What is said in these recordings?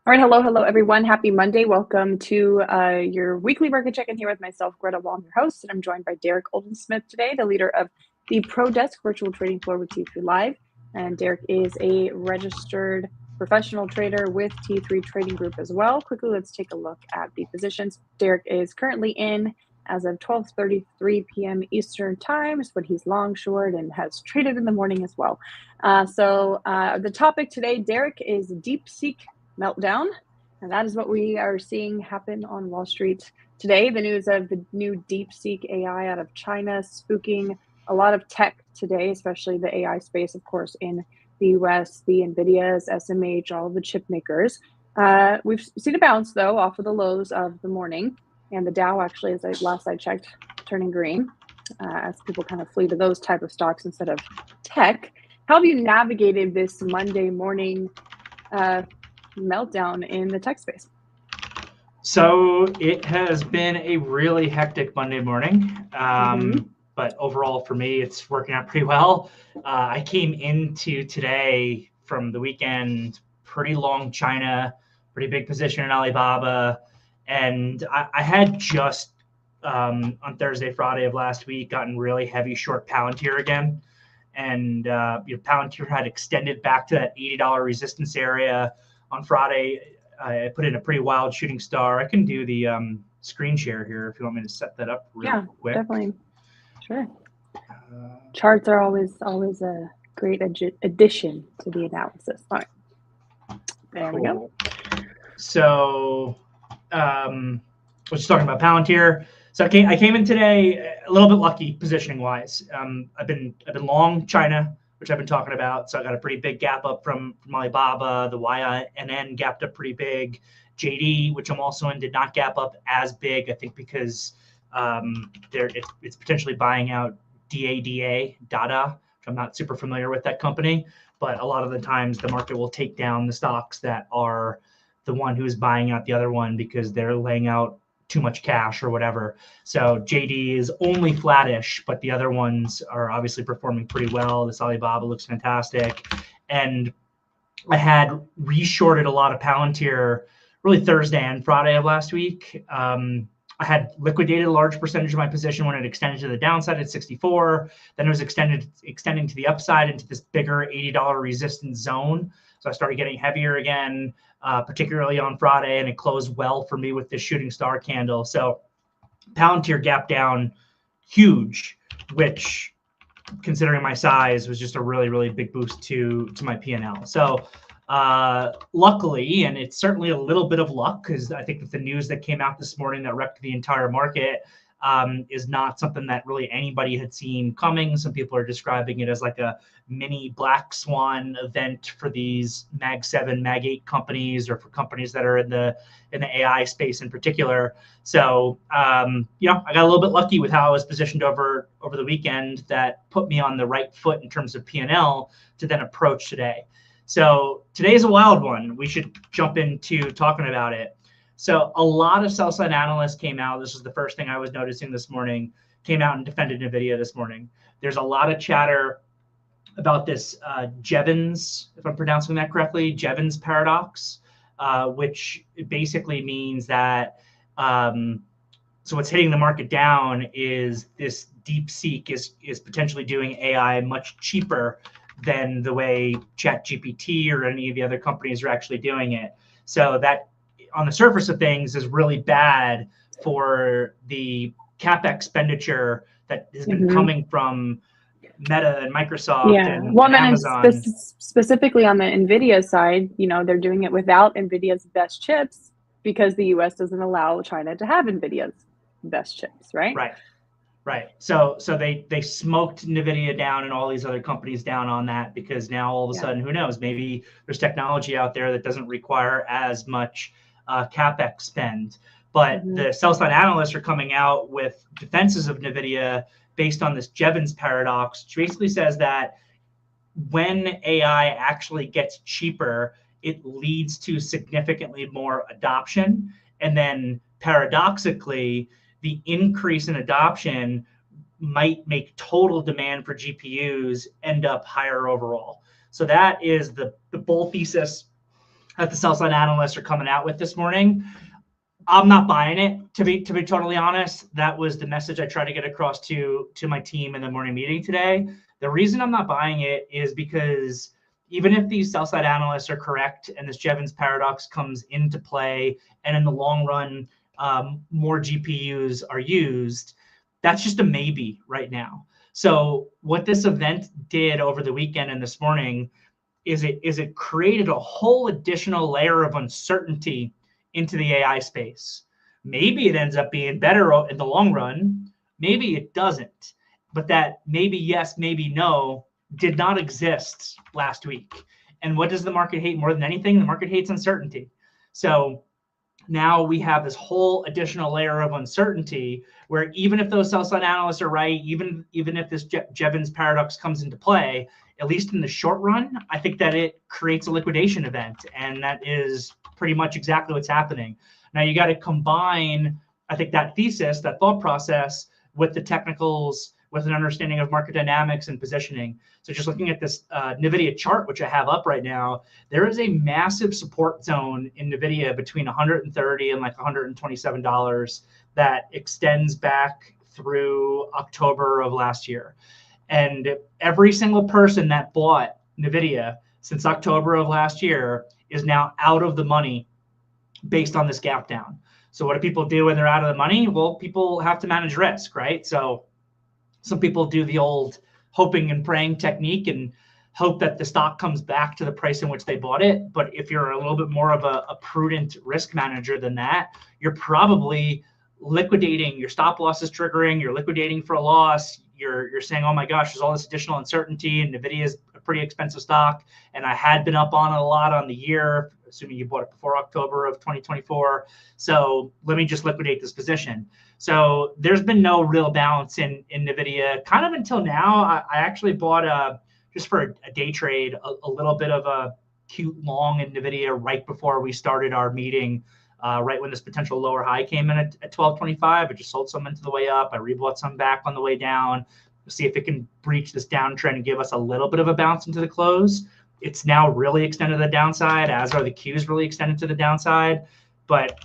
All right, hello, everyone. Happy Monday. Welcome to your weekly market check-in here with myself, Greta Wall, I'm your host, and I'm joined by Derrick Oldensmith today, the leader of the Pro Desk Virtual Trading Floor with T3 Live. And Derrick is a registered professional trader with T3 Trading Group as well. Quickly, let's take a look at the positions. Derrick is currently in as of 12:33 p.m. Eastern Time, is when he's long, short, and has traded in the morning as well. The topic today, Derrick, is DeepSeek Meltdown. And that is what we are seeing happen on Wall Street today. The news of the new DeepSeek AI out of China spooking a lot of tech today, especially the AI space, of course, in the US, the NVIDIAs, SMH, all of the chip makers. We've seen a bounce, though, off of the lows of the morning. And the Dow actually, last I checked, turning green as people kind of flee to those type of stocks instead of tech. How have you navigated this Monday morning meltdown in the tech space? So it has been a really hectic Monday morning, but overall for me, it's working out pretty well. I came into today from the weekend, pretty long China, pretty big position in Alibaba, and I had just on Thursday, Friday of last week gotten really heavy short Palantir again, and Palantir had extended back to that $80 resistance area. On Friday, I put in a pretty wild shooting star. I can do the screen share here if you want me to set that up real quick. Yeah, definitely. Sure. Charts are always a great addition to the analysis. All right. There we go. So we're just talking about Palantir. So I came in today a little bit lucky positioning wise. I've been long China, which I've been talking about. So I got a pretty big gap up from Alibaba. The YNN gapped up pretty big. JD, which I'm also in, did not gap up as big, I think, because it's potentially buying out Dada, which I'm not super familiar with that company. But a lot of the times the market will take down the stocks that are the one who's buying out the other one because they're laying out too much cash or whatever. So JD is only flattish, but the other ones are obviously performing pretty well. This Alibaba looks fantastic. And I had reshorted a lot of Palantir really Thursday and Friday of last week. I had liquidated a large percentage of my position when it extended to the downside at 64. Then it was extending to the upside into this bigger $80 resistance zone. So I started getting heavier again, particularly on Friday, and it closed well for me with this shooting star candle. So Palantir gap down huge, which, considering my size, was just a really, really big boost to my P&L. So luckily, and it's certainly a little bit of luck, because I think that the news that came out this morning that wrecked the entire market is not something that really anybody had seen coming. Some people are describing it as like a mini black swan event for these Mag 7, Mag 8 companies, or for companies that are in the AI space in particular. So I got a little bit lucky with how I was positioned over the weekend that put me on the right foot in terms of P&L to then approach today. So today's a wild one. We should jump into talking about it. So a lot of sell-side analysts came out. This was the first thing I was noticing this morning, came out and defended NVIDIA this morning. There's a lot of chatter about this Jevons, if I'm pronouncing that correctly, Jevons paradox, which basically means that so what's hitting the market down is this DeepSeek is potentially doing AI much cheaper than the way ChatGPT or any of the other companies are actually doing it. So that, on the surface of things, is really bad for the CapEx expenditure that has been coming from Meta and Microsoft and Amazon. And specifically on the NVIDIA side, they're doing it without NVIDIA's best chips because the US doesn't allow China to have NVIDIA's best chips, right? Right. So they smoked NVIDIA down and all these other companies down on that, because now all of a sudden, who knows, maybe there's technology out there that doesn't require as much CapEx spend. But the sell-side analysts are coming out with defenses of NVIDIA based on this Jevons paradox, which basically says that when AI actually gets cheaper, it leads to significantly more adoption. And then paradoxically, the increase in adoption might make total demand for GPUs end up higher overall. So that is the bull thesis that the sell side analysts are coming out with this morning. I'm not buying it, to be totally honest. That was the message I tried to get across to my team in the morning meeting today. The reason I'm not buying it is because even if these sell side analysts are correct and this Jevons paradox comes into play, and in the long run, more GPUs are used, that's just a maybe right now. So what this event did over the weekend and this morning is it created a whole additional layer of uncertainty into the AI space. Maybe it ends up being better in the long run. Maybe it doesn't. But that maybe yes, maybe no did not exist last week. And what does the market hate more than anything? The market hates uncertainty. So now we have this whole additional layer of uncertainty where even if those sell side analysts are right, even if this Jevons paradox comes into play, at least in the short run, I think that it creates a liquidation event. And that is pretty much exactly what's happening. Now you got to combine, I think, that thesis, that thought process with the technicals, with an understanding of market dynamics and positioning. So just looking at this NVIDIA chart, which I have up right now, there is a massive support zone in NVIDIA between $130 and like $127 that extends back through October of last year. And every single person that bought NVIDIA since October of last year is now out of the money based on this gap down. So what do people do when they're out of the money? Well, people have to manage risk, right? So some people do the old hoping and praying technique and hope that the stock comes back to the price in which they bought it. But if you're a little bit more of a prudent risk manager than that, you're probably liquidating. Your stop loss is triggering. You're liquidating for a loss. You're saying, oh my gosh, there's all this additional uncertainty, and NVIDIA is a pretty expensive stock, and I had been up on it a lot on the year, assuming you bought it before October of 2024. So let me just liquidate this position. So there's been no real balance in NVIDIA kind of until now. I actually bought just for a day trade, a little bit of a cute long in NVIDIA right before we started our meeting, right when this potential lower high came in at 1225. I just sold some into the way up. I rebought some back on the way down to see if it can breach this downtrend and give us a little bit of a bounce into the close. It's now really extended to the downside, as are the Qs really extended to the downside. But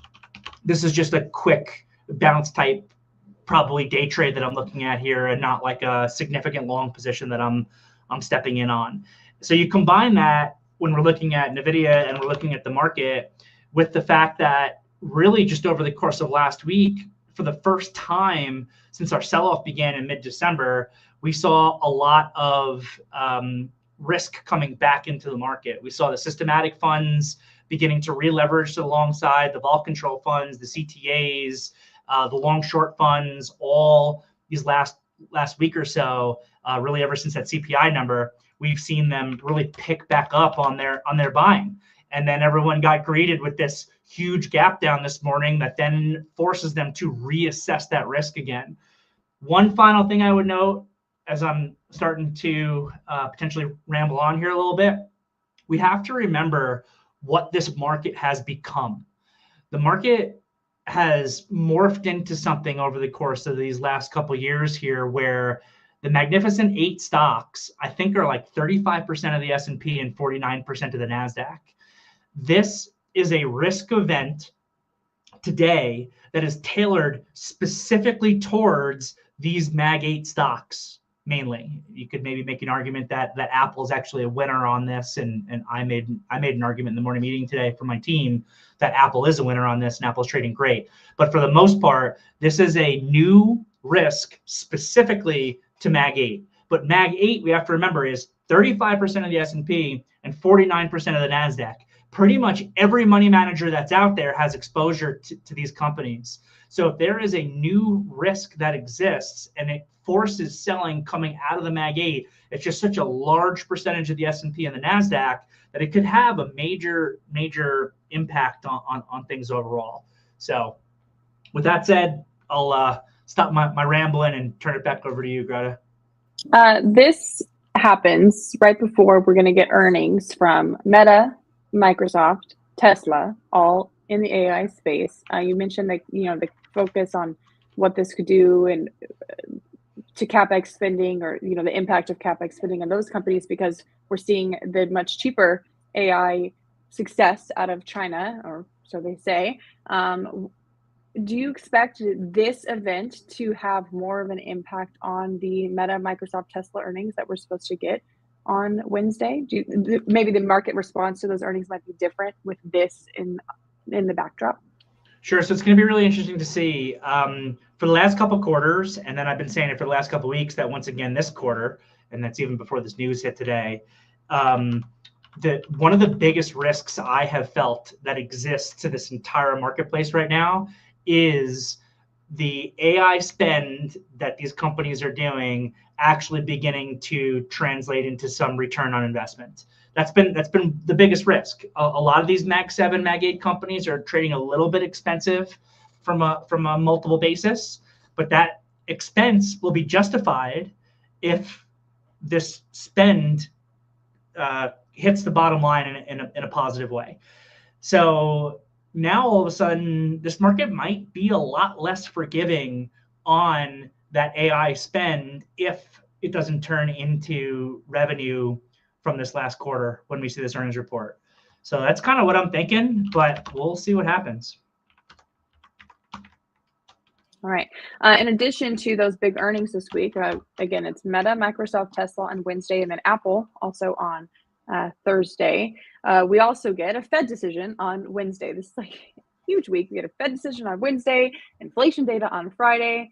this is just a quick bounce type, probably day trade that I'm looking at here, and not like a significant long position that I'm stepping in on. So you combine that when we're looking at NVIDIA and we're looking at the market with the fact that really just over the course of last week, for the first time since our sell-off began in mid-December, we saw a lot of risk coming back into the market. We saw the systematic funds beginning to re-leverage to alongside the vol control funds, the CTAs, the long short funds, all these last week or so, really ever since that CPI number, we've seen them really pick back up on their buying. And then everyone got greeted with this huge gap down this morning that then forces them to reassess that risk again. One final thing I would note, as I'm starting to potentially ramble on here a little bit, we have to remember what this market has become. The market has morphed into something over the course of these last couple of years here where the Magnificent 8 stocks, I think, are like 35% of the S&P and 49% of the NASDAQ. This is a risk event today that is tailored specifically towards these Mag 8 stocks. Mainly, you could maybe make an argument that Apple is actually a winner on this, and I made an argument in the morning meeting today for my team that Apple is a winner on this, and Apple's trading great. But for the most part, this is a new risk specifically to Mag 8. But Mag 8, we have to remember, is 35% of the S&P and 49% of the NASDAQ. Pretty much every money manager that's out there has exposure to these companies. So if there is a new risk that exists and it forces selling coming out of the Mag 8, it's just such a large percentage of the S&P and the NASDAQ that it could have a major impact on things overall. So with that said, I'll stop my rambling and turn it back over to you, Greta. This happens right before we're going to get earnings from Meta, Microsoft, Tesla, all in the AI space. You mentioned that, the focus on what this could do and to CapEx spending, or, the impact of CapEx spending on those companies, because we're seeing the much cheaper AI success out of China, or so they say. Do you expect this event to have more of an impact on the Meta, Microsoft, Tesla earnings that we're supposed to get on Wednesday? Maybe the market response to those earnings might be different with this in the backdrop? Sure. So it's going to be really interesting to see for the last couple quarters, and then I've been saying it for the last couple weeks that once again this quarter, and that's even before this news hit today, that one of the biggest risks I have felt that exists to this entire marketplace right now is the AI spend that these companies are doing actually beginning to translate into some return on investment. That's been the biggest risk. A lot of these Mag 7, Mag 8 companies are trading a little bit expensive from a multiple basis, but that expense will be justified if this spend hits the bottom line in a positive way. So now all of a sudden, this market might be a lot less forgiving on that AI spend if it doesn't turn into revenue from this last quarter when we see this earnings report. So that's kind of what I'm thinking, but we'll see what happens. All right. In addition to those big earnings this week, again, it's Meta, Microsoft, Tesla on Wednesday, and then Apple also on Thursday. We also get a Fed decision on Wednesday. This is like a huge week. We get a Fed decision on Wednesday, inflation data on Friday.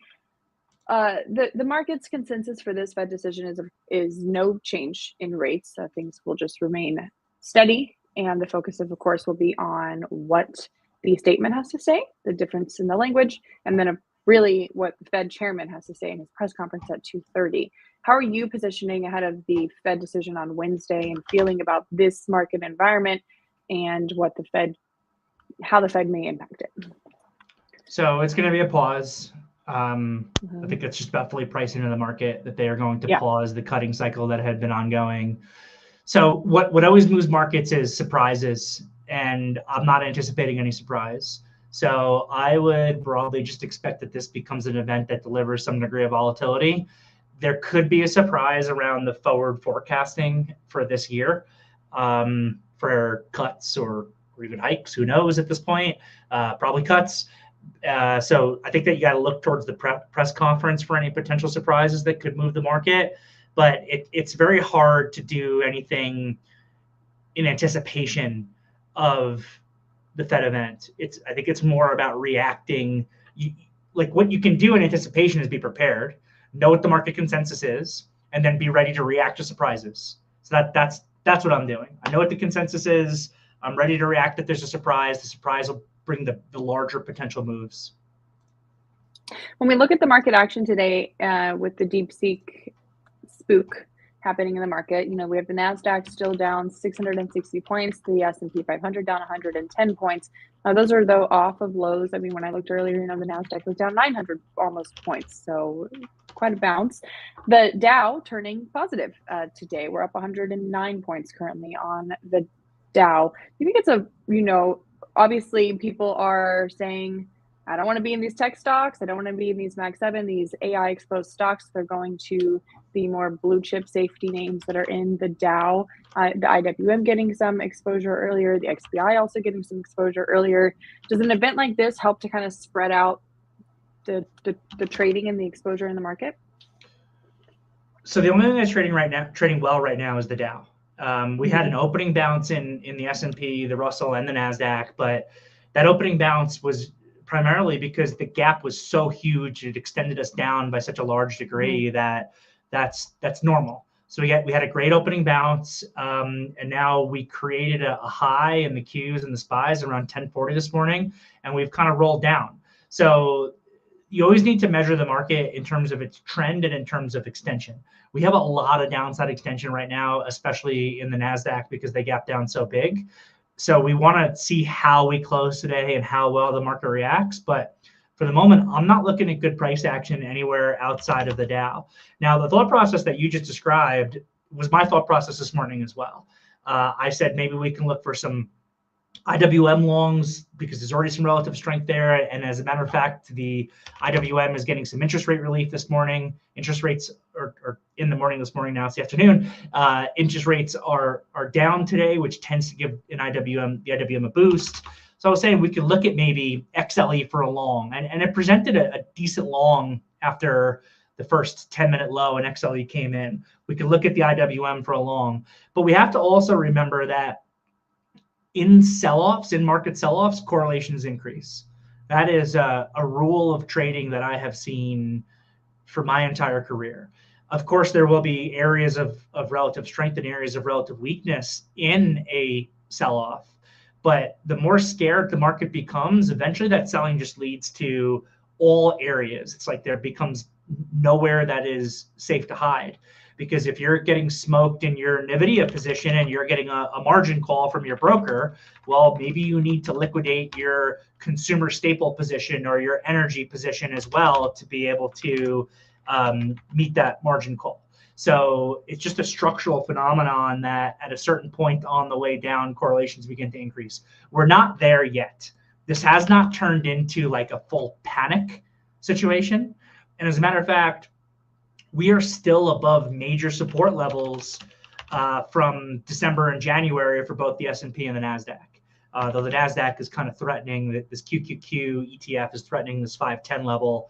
The market's consensus for this Fed decision is no change in rates. Things will just remain steady, and the focus of course, will be on what the statement has to say, the difference in the language, and then really what the Fed chairman has to say in his press conference at 2:30. How are you positioning ahead of the Fed decision on Wednesday and feeling about this market environment and how the Fed may impact it? So it's going to be a pause. I think it's just about fully pricing in the market that they are going to pause the cutting cycle that had been ongoing. So what always moves markets is surprises, and I'm not anticipating any surprise. So I would broadly just expect that this becomes an event that delivers some degree of volatility. There could be a surprise around the forward forecasting for this year for cuts or even hikes. Who knows at this point? Probably cuts. So I think that you got to look towards the press conference for any potential surprises that could move the market. But it's very hard to do anything in anticipation of the Fed event. I think it's more about reacting. Like what you can do in anticipation is be prepared, know what the market consensus is, and then be ready to react to surprises. So that's what I'm doing. I know what the consensus is. I'm ready to react if there's a surprise. The surprise will bring the larger potential moves. When we look at the market action today with the DeepSeek spook happening in the market, we have the NASDAQ still down 660 points, the S&P 500 down 110 points. Those are, though, off of lows. I mean, when I looked earlier, the NASDAQ was down 900 almost points, so quite a bounce. The Dow turning positive today. We're up 109 points currently on the Dow. Do you think it's obviously people are saying, I don't want to be in these tech stocks. I don't want to be in these Mag 7, these AI exposed stocks. They're going to the more blue chip safety names that are in the Dow. The IWM getting some exposure earlier, the XBI also getting some exposure earlier. Does an event like this help to kind of spread out the trading and the exposure in the market? So the only thing that's trading well right now is the Dow. We had an opening bounce in the S&P, the Russell, and the NASDAQ, but that opening bounce was primarily because the gap was so huge, it extended us down by such a large degree that's normal. So we had a great opening bounce, and now we created a high in the Qs and the SPYs around 1040 this morning, and we've kind of rolled down. So you always need to measure the market in terms of its trend and in terms of extension. We have a lot of downside extension right now, especially in the NASDAQ because they gap down so big. So we want to see how we close today and how well the market reacts. But for the moment, I'm not looking at good price action anywhere outside of the Dow. Now, the thought process that you just described was my thought process this morning as well. I said maybe we can look for some IWM longs, because there's already some relative strength there. And as a matter of fact, the IWM is getting some interest rate relief this morning. Interest rates are in the morning this morning, now it's the afternoon. Interest rates are down today, which tends to give the IWM a boost. So I was saying we could look at maybe XLE for a long, and it presented a decent long after the first 10-minute low and XLE came in. We could look at the IWM for a long, but we have to also remember that in sell-offs, in market sell-offs, correlations increase. That is a rule of trading that I have seen for my entire career. Of course, there will be areas of relative strength and areas of relative weakness in a sell-off. But the more scared the market becomes, eventually that selling just leads to all areas. It's like there becomes nowhere that is safe to hide. Because if you're getting smoked in your NVIDIA position and you're getting a margin call from your broker, well, maybe you need to liquidate your consumer staple position or your energy position as well to be able to meet that margin call. So it's just a structural phenomenon that at a certain point on the way down, correlations begin to increase. We're not there yet. This has not turned into like a full panic situation. And as a matter of fact, we are still above major support levels from December and January for both the S&P and the NASDAQ. Though the NASDAQ is kind of threatening, that this QQQ ETF is threatening this 510 level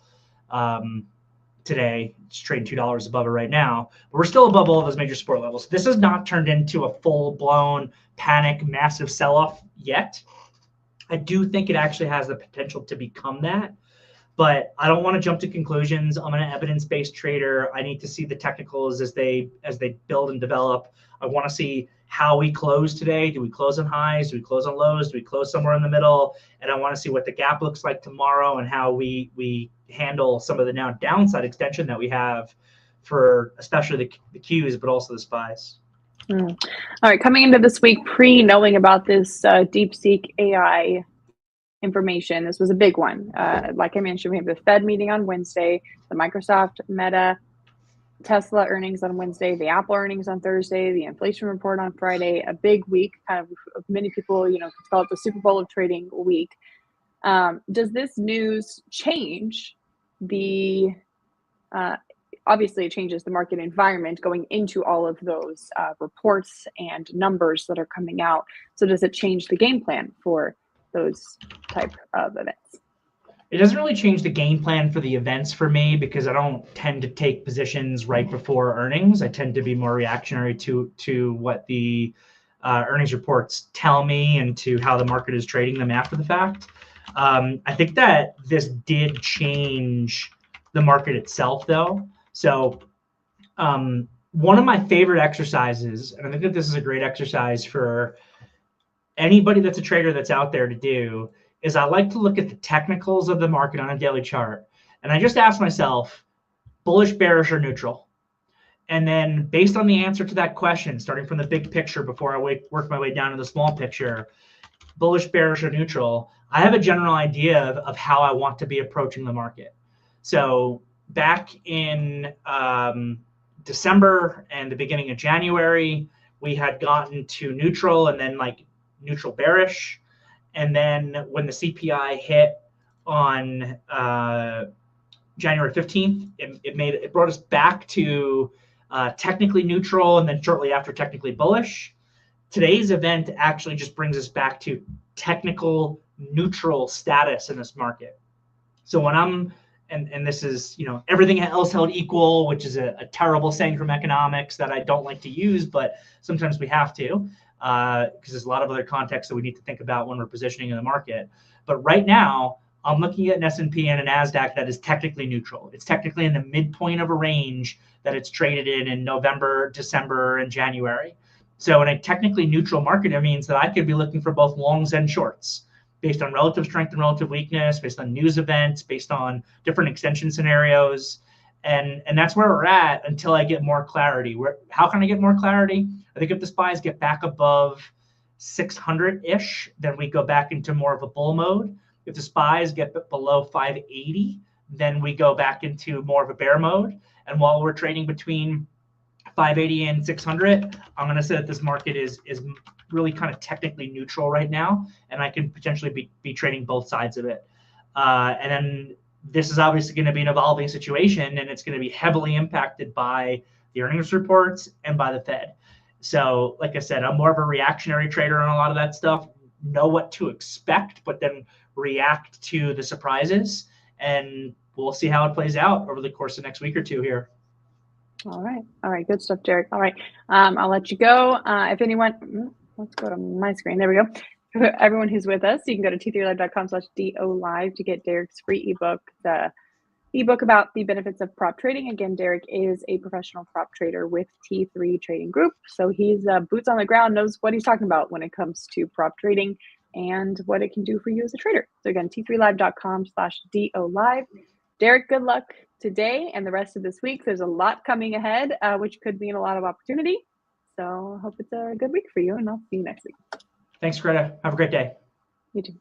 today. It's trading $2 above it right now. But we're still above all of those major support levels. This has not turned into a full-blown panic, massive sell-off yet. I do think it actually has the potential to become that. But I don't want to jump to conclusions. I'm an evidence-based trader. I need to see the technicals as they build and develop. I want to see how we close today. Do we close on highs? Do we close on lows? Do we close somewhere in the middle? And I want to see what the gap looks like tomorrow and how we handle some of the now downside extension that we have for especially the Qs, but also the SPYs. All right, coming into this week, pre-knowing about this DeepSeek AI information, this was a big one. Like I mentioned, we have the Fed meeting on Wednesday, the Microsoft, Meta, Tesla earnings on Wednesday, the Apple earnings on Thursday, the inflation report on Friday. A big week, kind of many people, call it the Super Bowl of trading week. Does this news change the? Obviously, it changes the market environment going into all of those reports and numbers that are coming out. So does it change the game plan for those type of events? It doesn't really change the game plan for the events for me because I don't tend to take positions right before earnings. I tend to be more reactionary to what the earnings reports tell me and to how the market is trading them after the fact. I think that this did change the market itself, though. So one of my favorite exercises, and I think that this is a great exercise for anybody that's a trader that's out there to do, is I like to look at the technicals of the market on a daily chart. And I just ask myself, bullish, bearish, or neutral? And then based on the answer to that question, starting from the big picture before I work my way down to the small picture, bullish, bearish, or neutral, I have a general idea of how I want to be approaching the market. So back in December and the beginning of January, we had gotten to neutral and then like neutral bearish. And then when the CPI hit on January 15th, it brought us back to technically neutral and then shortly after technically bullish. Today's event actually just brings us back to technical neutral status in this market. So when I'm, and this is, everything else held equal, which is a terrible saying from economics that I don't like to use, but sometimes we have to, because there's a lot of other contexts that we need to think about when we're positioning in the market. But right now, I'm looking at an S&P and a NASDAQ that is technically neutral. It's technically in the midpoint of a range that it's traded in November, December, and January. So in a technically neutral market, it means that I could be looking for both longs and shorts based on relative strength and relative weakness, based on news events, based on different extension scenarios. And that's where we're at until I get more clarity. How can I get more clarity? I think if the SPYs get back above 600-ish, then we go back into more of a bull mode. If the SPYs get below 580, then we go back into more of a bear mode. And while we're trading between 580 and 600, I'm going to say that this market is really kind of technically neutral right now, and I can potentially be trading both sides of it. And then this is obviously going to be an evolving situation, and it's going to be heavily impacted by the earnings reports and by the Fed. So like I said, I'm more of a reactionary trader on a lot of that stuff, know what to expect, but then react to the surprises. And we'll see how it plays out over the course of the next week or two here. All right. Good stuff, Derrick. All right. I'll let you go. If anyone, let's go to my screen. There we go. For everyone who's with us, you can go to t3live.com/DO live to get Derrick's free ebook, the ebook about the benefits of prop trading. Again, Derrick is a professional prop trader with T3 Trading Group. So he's boots on the ground, knows what he's talking about when it comes to prop trading and what it can do for you as a trader. So again, t3live.com/DO live. Derrick, good luck today and the rest of this week. There's a lot coming ahead, which could mean a lot of opportunity. So I hope it's a good week for you, and I'll see you next week. Thanks, Greta. Have a great day. You too.